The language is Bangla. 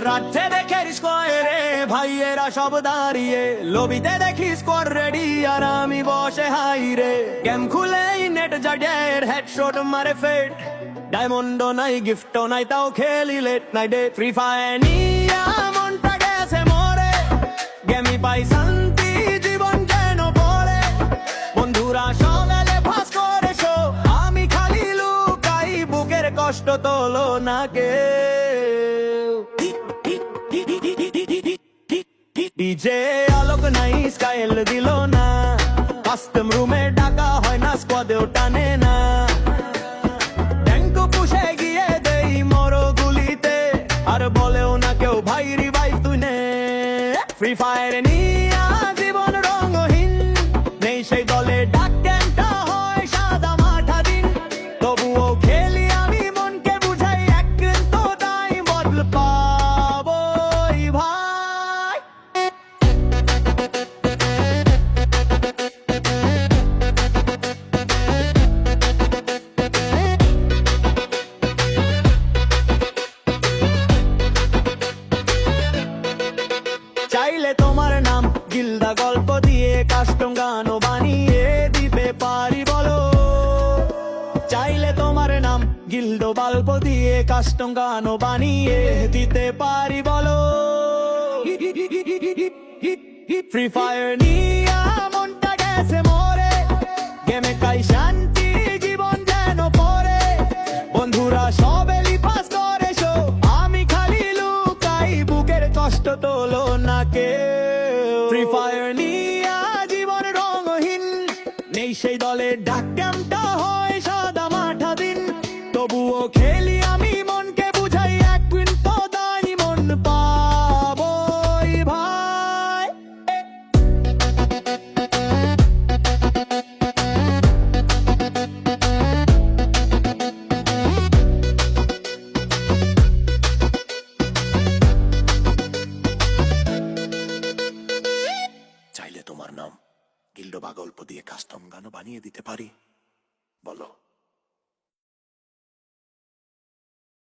রাজ্যে দেখে স্কোয়ারে ভাইয়েরা সব দাঁড়িয়ে, লবিতে দেখি স্কোয়ার রেডি আর আমি বসে হাই রে। গেম খুলে নেট জাডের হেডশট মারে ফেট, ডায়মন্ডও নাই গিফটও নাই তাও খেলি লেট নাইট ডে। ফ্রি ফায়ার নিয়া মনটা গেছে মরে, গেমি পাই শান্তি জীবন যেন পড়ে। বন্ধুরা সকালে ফাঁস করে শো, আমি খালি লুকাই বুকের কষ্ট তোলো না কেউ। ডিজে আলোক নাই স্কাইল দিল না, কাস্টম রুমে ডাকা হয় না স্কোয়াদেও টানে না। ট্যাঙ্ক পুষে গিয়ে দেই মরো গুলিতে, আর বলেও না কেউ ভাই রিভাইভ তুই নে। ফ্রি ফায়ার নিয়া জীবন রঙহীন, নেই সেই দলে ডাক ক্যাম্পটা হয় সাদা মাঠা দিন। তবুও খেলি আমি মনকে বুঝাই, একদিন তো তাই বদল পাবোই ভাই। চাইলে তোমার নাম গিল্ডা গল্প দিয়ে কাস্টম গানও বানিয়ে দিতে পারি বলো। চাইলে তোমার নাম গিল্ডো গল্প দিয়ে কাস্টম গানও বানিয়ে দিতে পারি বলো। ফ্রি ফায়ার নিয়া মনটা গেছে মরে, গেমে কাই শান্তি জীবন যেন পড়ে। বন্ধুরা সবে লিপাস করে শো, আমি খালি লুকাই বুকের কষ্ট তোলো না কেউ। ফ্রি ফায়ার নিয়া জীবন রঙহীন, নেই সেই দলে ডাক ক্যাম্পটা হয় সাদা মাঠা দিন। তবুও খেলি আমি মনকে বুঝাই, একদিন তো দানি মন পাবোই ভাই। চাইলে তোমার নাম গিল্ডো বা গল্প দিয়ে কাস্টম গানও বানিয়ে দিতে পারি বলো।